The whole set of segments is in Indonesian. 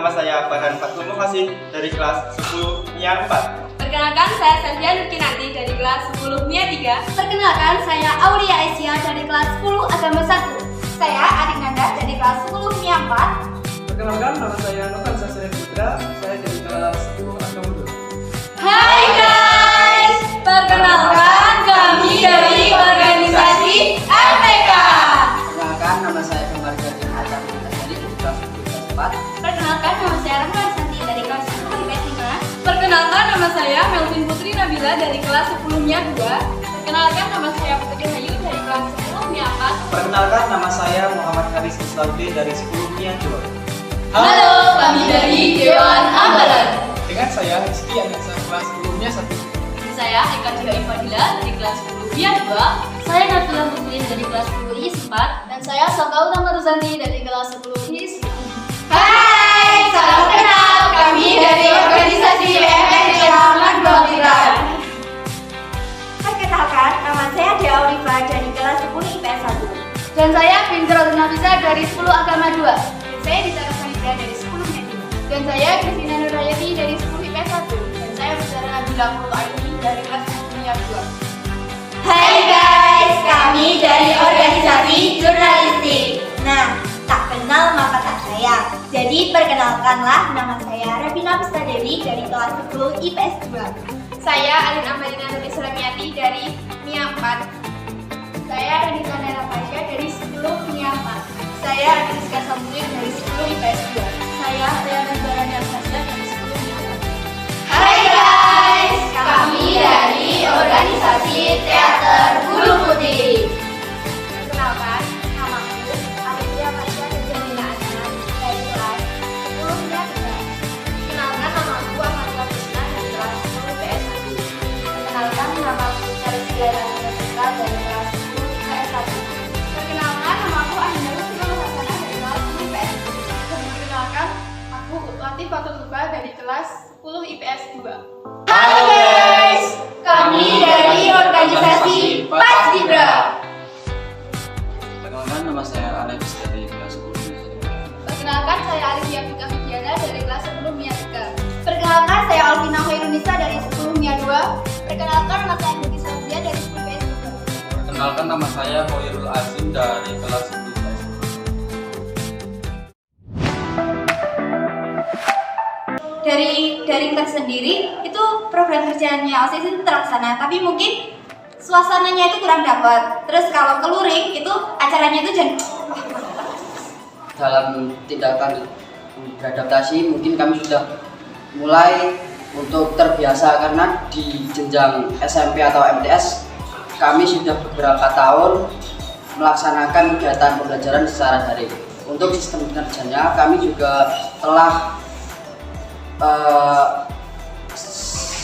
nama saya Farhan Fatul Mukasih dari kelas 10 MIA 4. Perkenalkan, saya Safia Nurkinanti dari kelas 10 MIA 3. Perkenalkan, saya Aulia Aisyah dari kelas 10 Agama 1. Saya Adik Nanda dari kelas 10 MIA 4. Perkenalkan, nama saya Novan Sasri Putra, saya dari kelas 10 Agama 2. Hai guys, perkenalkan kami dari organisasi RPK. Perkenalkan, nama saya Kembar Gading Acar dari kelas 10 4. Perkenalkan, nama saya Rahman Santi dari kelas 10 IPS 5. Perkenalkan, nama saya Melvin Putri Nabila dari kelas 10 MIA 2. Perkenalkan, nama saya Putri Hayu dari kelas 10 MIA 4. Perkenalkan, nama saya Muhammad Haris Islaudin dari 10 MIA 2. Halo, kami dari Dewan Ambalan. Dengan saya Rizky Anasa kelas 10 MIA 1. Saya Eka Dia Ifadila dari kelas 10 MIA 2. Saya Nabila Muslim dari kelas 10 IPS 4. Dan saya Saka Utama Ruzanti dari kelas 10 IPS 5. Hai, salam kenal. Kami dari organisasi FNI Rahmat Bawiran. Perkenalkan, nama saya Dea Oliva dari kelas 10 IPS 1. Dan saya Pintar Nafisa dari 10 Agama 2. Dan saya Dita Rosanida dari 10 IPS 5. Dan saya Kristina Nurhayati dari 10 IPS 1. Dan saya Saudara Nabila Murtaini dari kelas 10 MIA 2. Hai guys, kami dari organisasi jurnalistik. Nah, tak kenal maka tak sayang. Jadi perkenalkanlah, nama saya Ravina Pusta Dewi dari kelas 10 IPS 2. Saya Alin Amalina Nuri Suramiati dari MIA 4. Saya Renita Nera Pasha dari 10 MIA 4. Saya Rizka Samuel dari 10 IPS 2. Saya Riana Barana Fasya dari 10 IPS 2. Hai guys, kami dari organisasi teater Bulu Putih. Perkenalkan, namaku Alivia Fasya dan Jamila Adnan dari kelas 10 IPS 3. Kenalkan, namaku Amalia Krishna dari kelas 10 IPS 1. Perkenalkan, namaku Karisya Ranita dari kelas 10 IPS 1. Perkenalkan, namaku Ahina Rusina Hasana dari kelas 10 IPS 1. Perkenalkan, aku Latif Fatul Luba dari kelas 10 IPS 2. Halo guys, Kami dari organisasi Paskibra. Perkenalkan, nama saya Alex dari kelas 10 MIA 1. Perkenalkan, saya Alivia Fika Fidiana dari kelas 10 MIA 3. Perkenalkan, saya Alvina Khairunisa dari 10 MIA 2. Perkenalkan, nama saya Nuki Sofia dari 10 IPS 3. Perkenalkan, nama saya Hoirul Azim dari kelas 10 IPS 2. Dari tersendiri itu program kerjanya OSIS itu terlaksana, tapi mungkin suasananya itu kurang dapat. Terus kalau ke luring itu acaranya itu Dalam tindakan beradaptasi mungkin kami sudah mulai untuk terbiasa karena di jenjang SMP atau MTS kami sudah beberapa tahun melaksanakan kegiatan pembelajaran secara daring. Untuk sistem kerjanya kami juga telah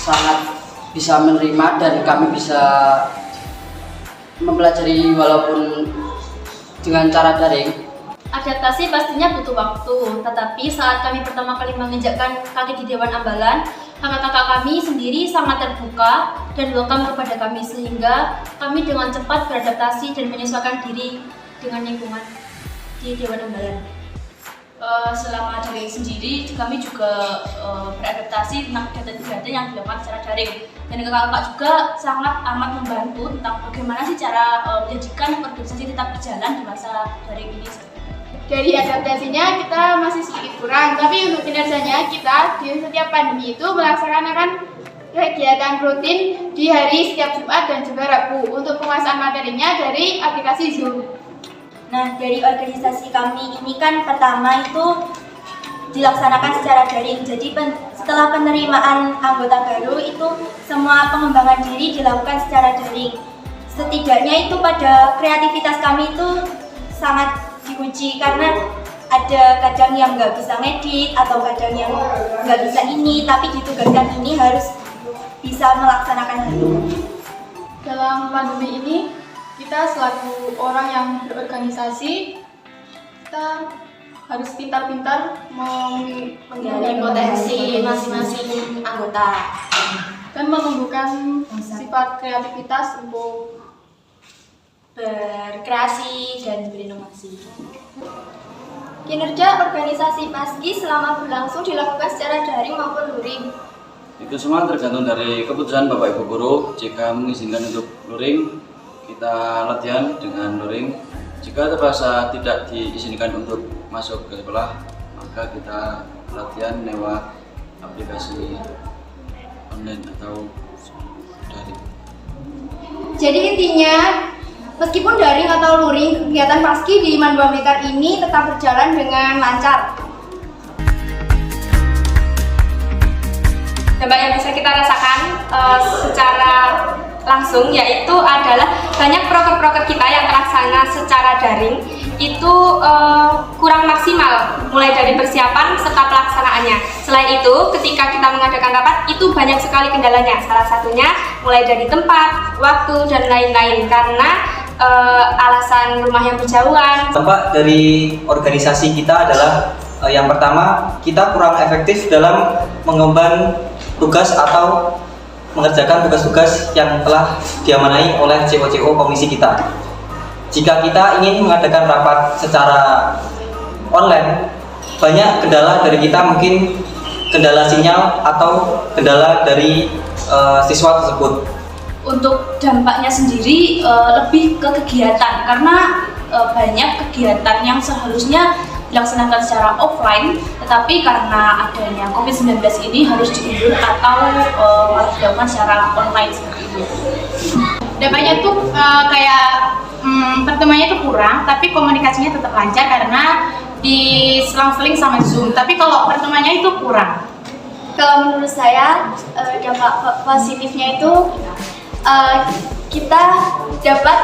sangat bisa menerima dan kami bisa mempelajari walaupun dengan cara daring. Adaptasi pastinya butuh waktu, tetapi saat kami pertama kali menginjakkan kaki di Dewan Ambalan, kakak-kakak kami sendiri sangat terbuka dan welcome kepada kami, sehingga kami dengan cepat beradaptasi dan menyesuaikan diri dengan lingkungan di Dewan Ambalan. Selama daring sendiri, kami juga beradaptasi tentang kegiatan-kegiatan yang dilakukan secara daring. Dan kakak-kakak juga sangat amat membantu tentang bagaimana sih cara menjadikan organisasi tetap berjalan di masa daring ini. Dari adaptasinya kita masih sedikit kurang, tapi untuk kinerjanya kita di setiap pandemi itu melaksanakan kegiatan rutin di hari setiap Jumat dan juga Rabu untuk penguasaan materinya dari aplikasi Zoom. Nah, dari organisasi kami ini kan pertama itu dilaksanakan secara daring. Jadi setelah penerimaan anggota baru itu semua pengembangan diri dilakukan secara daring. Setidaknya itu pada kreativitas kami itu sangat diuji karena ada kadang yang nggak bisa ngedit atau kadang yang nggak bisa ini, tapi ditugaskan ini harus bisa melaksanakan hal itu. Dalam pandemi ini, kita selaku orang yang berorganisasi, kita harus pintar-pintar menggali potensi masing-masing anggota dan menumbuhkan sifat kreativitas untuk berkreasi dan berinovasi. Kinerja organisasi Paski selama berlangsung dilakukan secara daring maupun luring. Itu semua tergantung dari keputusan Bapak Ibu Guru. Jika mengizinkan untuk luring, kita latihan dengan luring. Jika terpaksa tidak diizinkan untuk masuk ke sekolah, maka kita latihan lewat aplikasi online atau daring. Jadi intinya, meskipun daring atau luring, kegiatan Paski di Mandua Mekar ini tetap berjalan dengan lancar. Dampak yang bisa kita rasakan secara langsung yaitu adalah banyak proker-proker kita yang terlaksana secara daring itu kurang maksimal, mulai dari persiapan serta pelaksanaannya. Selain itu, ketika kita mengadakan rapat itu banyak sekali kendalanya. Salah satunya mulai dari tempat, waktu, dan lain-lain karena alasan rumah yang berjauhan. Dampak dari organisasi kita adalah yang pertama, kita kurang efektif dalam mengemban tugas atau mengerjakan tugas-tugas yang telah diamanai oleh CO komisi kita. Jika kita ingin mengadakan rapat secara online, banyak kendala dari kita, mungkin kendala sinyal atau kendala dari siswa tersebut. Untuk dampaknya sendiri lebih ke kegiatan karena banyak kegiatan yang seharusnya dilaksanakan secara offline, tetapi karena adanya COVID-19 ini harus diundur atau harus dilakukan secara online seperti itu. Dampaknya tuh kayak pertemuannya itu kurang, tapi komunikasinya tetap lancar karena diselang-seling sama Zoom. Tapi kalau pertemuannya itu kurang. Kalau menurut saya, dampak positifnya itu kita dapat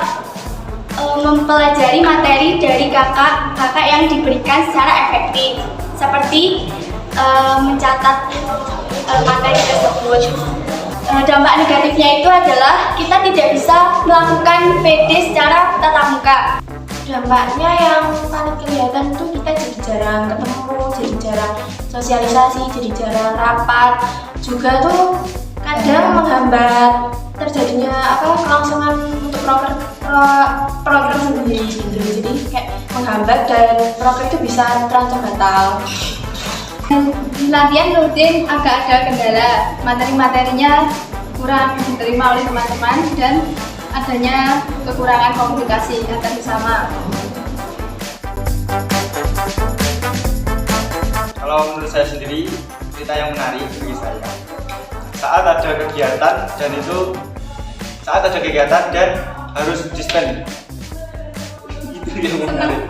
mempelajari materi dari kakak yang diberikan secara efektif, seperti mencatat materi tersebut. Dampak negatifnya itu adalah kita tidak bisa melakukan PD secara tatap muka. Dampaknya yang paling kelihatan itu kita jadi jarang ketemu, jadi jarang sosialisasi, jadi jarang rapat. Juga tuh kadang menghambat terjadinya kelangsungan untuk program sendiri gitu. Jadi kayak menghambat dan program itu bisa terancam batal. Latihan rutin agak ada kendala, materi-materinya kurang diterima oleh teman-teman dan adanya kekurangan komunikasi antar sesama. Kalau menurut saya sendiri, cerita yang menarik bagi saya saat ada kegiatan dan harus dispen. Itu yang menarik.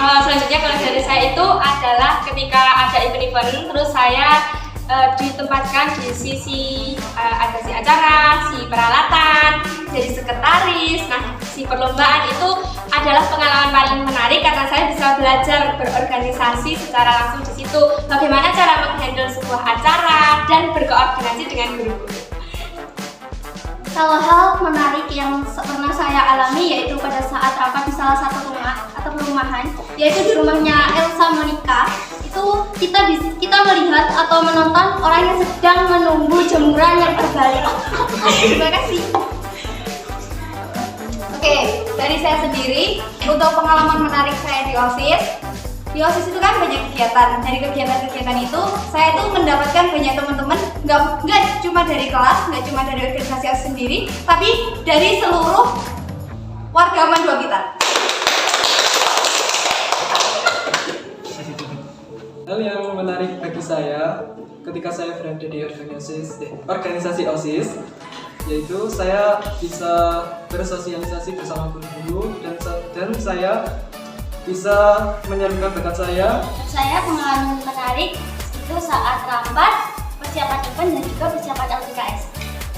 Selanjutnya kalau dari saya itu adalah ketika ada event-event, terus saya ditempatkan di sisi ada si acara, si peralatan, jadi sekretaris. Nah, si perlombaan itu adalah pengalaman paling menarik karena saya bisa belajar berorganisasi secara langsung di situ. Bagaimana cara menghandle sebuah acara dan berkoordinasi dengan guru-guru. Salah hal menarik yang pernah saya alami yaitu pada saat rapat di salah satu rumah atau perumahan, yaitu di rumahnya Elsa Monica. Itu kita melihat atau menonton orang yang sedang menunggu jemuran yang terbalik. Terima kasih. Oke, dari saya sendiri untuk pengalaman menarik saya di OSIS. Di OSIS itu kan banyak kegiatan. Dari kegiatan-kegiatan itu, saya tuh mendapatkan banyak teman-teman, nggak cuma dari kelas, nggak cuma dari organisasi OSIS sendiri, tapi dari seluruh warga Mandua kita. Hal yang menarik bagi saya ketika saya berada di organisasi OSIS, yaitu saya bisa bersosialisasi bersama guru-guru dan saya bisa menyalurkan bakat saya. Saya pengalaman menarik itu saat rapat, persiapan event dan juga persiapan LPKS.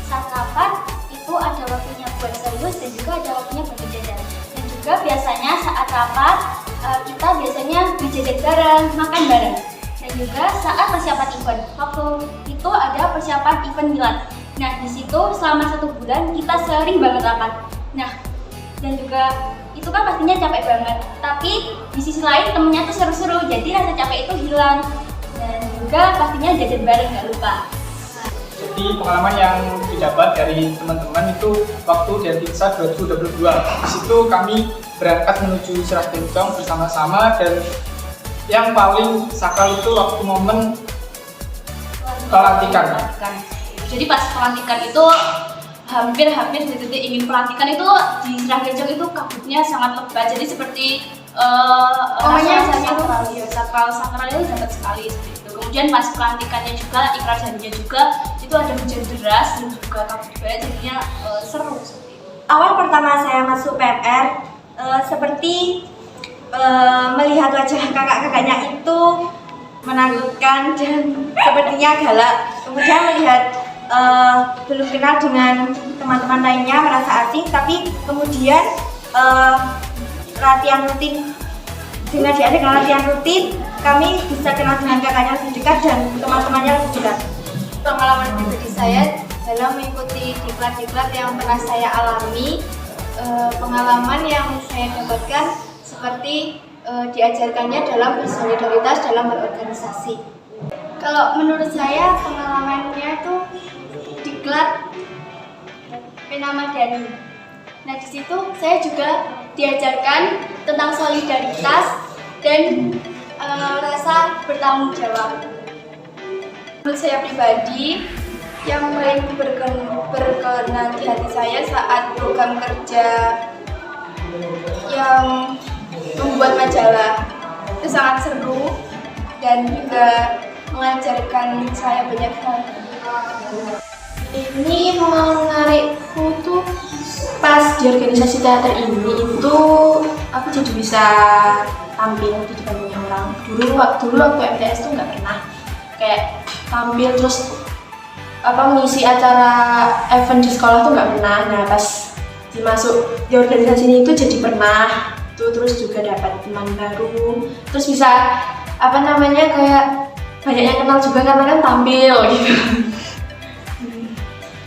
Saat rapat itu ada waktunya buat serius dan juga ada waktunya buat berjajan. Dan juga biasanya saat rapat kita biasanya berjajan bareng, makan bareng. Dan juga saat persiapan event, waktu itu ada persiapan event Milan. Nah, di situ selama 1 bulan kita sering banget rapat. Nah, dan juga itu kan pastinya capek banget. Tapi di sisi lain temennya tuh seru-seru, jadi rasa capek itu hilang. Dan juga pastinya jajan bareng, nggak lupa. Jadi pengalaman yang didapat dari teman-teman itu waktu dari PISA 2022. Di situ kami berangkat menuju Seragencong bersama-sama, dan yang paling sakral itu waktu momen pelantikan. Jadi pas pelantikan itu hampir detik-detik ingin pelantikan itu di Seragencong itu kabutnya sangat lebat. Jadi seperti rasanya sakral itu dapat sekali seperti itu. Kemudian pas pelantikannya juga, ikrar janjinya juga itu ada hujan deras dan juga kabut banyak, jadinya seru seperti itu. Awal pertama saya masuk PMR seperti melihat wajah kakak-kakaknya itu menakutkan dan sepertinya galak. Kemudian melihat belum kenal dengan teman-teman lainnya, merasa asing, tapi kemudian latihan rutin, dengan diadakan latihan rutin kami bisa kenal dengan kakaknya lebih dekat dan teman-temannya lebih dekat. Pengalaman pribadi saya dalam mengikuti diklat-diklat yang pernah saya alami, pengalaman yang saya dapatkan seperti diajarkannya dalam bersolidaritas dalam berorganisasi. Kalau menurut saya pengalamannya itu diklat Pena Madani. Nah di situ saya juga diajarkan tentang solidaritas dan rasa bertanggung jawab. Menurut saya pribadi, yang paling berkenan di hati saya saat program kerja yang membuat majalah itu sangat seru dan juga mengajarkan saya banyak hal. Ini menarikku tuh pas di organisasi teater ini itu aku jadi bisa tampil di depan banyak orang. Dulu waktu MTS tuh nggak pernah kayak tampil terus mengisi acara event di sekolah tuh nggak pernah. Nah pas dimasuk di organisasi ini itu jadi pernah tuh, terus juga dapat teman baru, terus bisa kayak banyak yang kenal juga karena kan tampil gitu.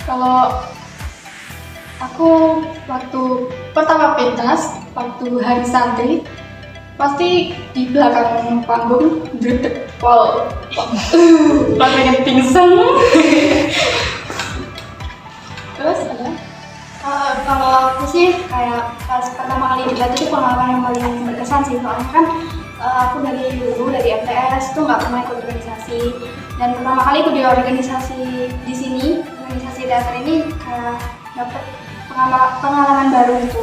Kalau aku waktu pertama pentas, waktu hari santri, pasti di belakang panggung duduk pol, pengen pingsan. Terus ada? Kalau aku sih kayak pas pertama kali dibuat itu pengalaman yang paling berkesan sih, soalnya kan aku dari dulu dari MTS tuh nggak pernah ikut organisasi, dan pertama kali ikut di organisasi di sini, organisasi teater ini kayak dapat pengalaman baru itu,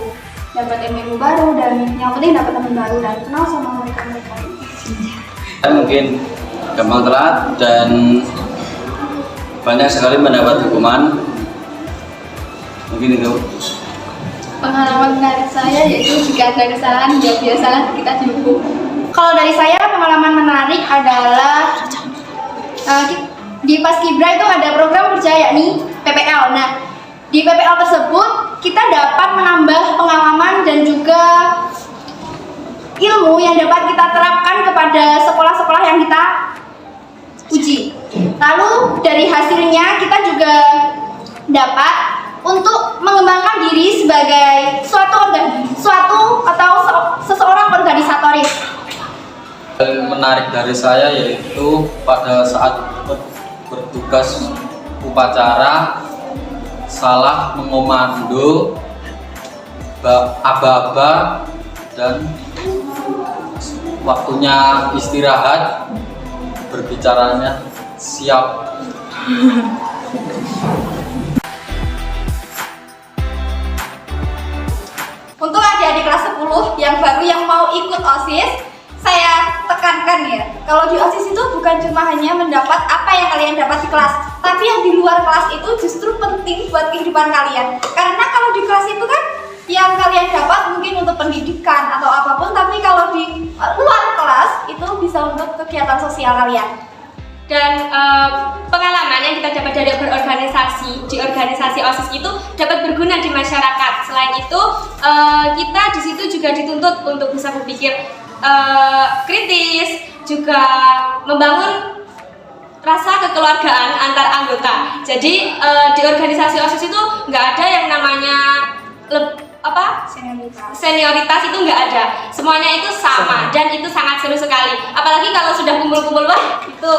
dapat ilmu baru, dan yang penting dapat teman baru dan kenal sama mereka. Mungkin gampang telat dan banyak sekali mendapat hukuman. Mungkin itu Pengalaman menarik saya yaitu jika ada kesalahan ya biasalah kita dihukum. Kalau dari saya pengalaman menarik adalah di Paskibra itu ada program kerja yakni PPL. Nah di PPL tersebut kita dapat menambah pengalaman dan juga ilmu yang dapat kita terapkan kepada sekolah-sekolah yang kita uji. Lalu dari hasilnya kita juga dapat untuk mengembangkan diri sebagai suatu atau seseorang organisatoris. Yang menarik dari saya yaitu pada saat bertugas upacara salah mengomando aba-aba dan waktunya istirahat berbicaranya siap. Untuk adik-adik kelas 10 yang baru yang mau ikut OSIS, saya tekankan ya, kalau di OSIS itu bukan cuma hanya mendapat apa yang kalian dapat di kelas, tapi yang di luar kelas itu justru penting buat kehidupan kalian. Karena kalau di kelas itu kan yang kalian dapat mungkin untuk pendidikan atau apapun, tapi kalau di luar kelas itu bisa untuk kegiatan sosial kalian. Dan pengalaman yang kita dapat dari berorganisasi di organisasi OSIS itu dapat berguna di masyarakat. Selain itu, kita di situ juga dituntut untuk bisa berpikir kritis, juga membangun rasa kekeluargaan antar anggota. Jadi di organisasi OSIS itu nggak ada yang namanya senioritas itu nggak ada, semuanya itu sama dan itu sangat seru sekali. Apalagi kalau sudah kumpul-kumpul, wah itu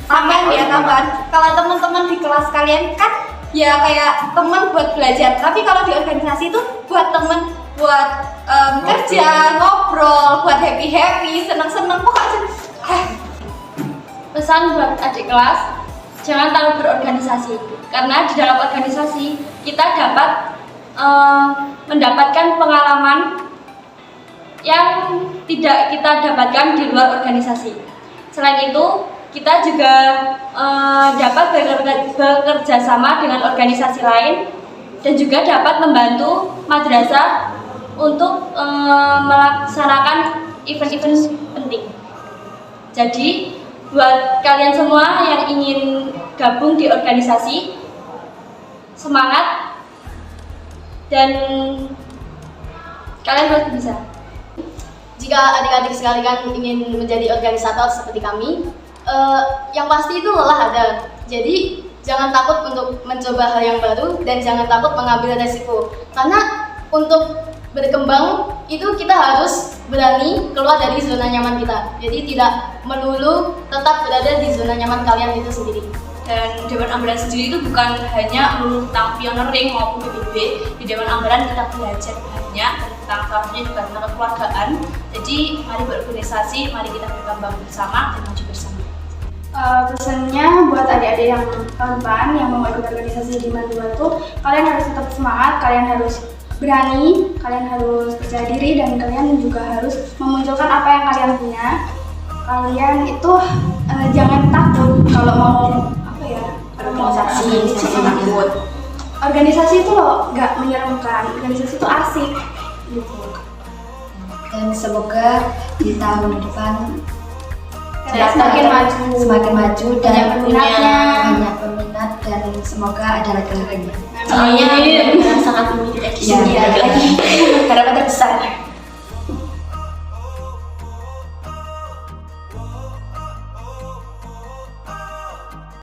tambahan ya, tambahan. Kalau teman-teman di kelas kalian kan ya kayak teman buat belajar, tapi kalau di organisasi itu buat teman buat kerja, ngobrol, buat happy, seneng-seneng pokoknya. Pesan buat adik kelas, jangan takut berorganisasi. Karena di dalam organisasi kita dapat mendapatkan pengalaman yang tidak kita dapatkan di luar organisasi. Selain itu, kita juga dapat bekerja sama dengan organisasi lain dan juga dapat membantu madrasah untuk melaksanakan event-event penting. Jadi, buat kalian semua yang ingin gabung di organisasi, semangat dan kalian pasti bisa. Jika adik-adik sekalian ingin menjadi organisator seperti kami, yang pasti itu lelah ada. Jadi jangan takut untuk mencoba hal yang baru dan jangan takut mengambil resiko. Karena untuk berkembang itu kita harus berani keluar dari zona nyaman kita. Jadi tidak melulu tetap berada di zona nyaman kalian itu sendiri. Dan Dewan Ambaran sendiri itu bukan hanya melulu tentang pioneering maupun PBB. Di Dewan Ambaran kita belajar banyak tentang salah juga tentang kekeluargaan. Jadi mari berorganisasi, mari kita berkembang bersama dan maju bersama. Pesannya buat adik-adik yang tahun depan yang mau ikut organisasi di Mandu, kalian harus tetap semangat, kalian harus berani, kalian harus percaya diri, dan kalian juga harus memunculkan apa yang kalian punya. Kalian itu jangan takut kalau mau organisasi itu loh nggak menyeramkan, organisasi itu asik gitu. Dan semoga di tahun depan semakin maju dan banyak peminat dan semoga ada lagi-laginya. Soalnya sangat unik. Iya.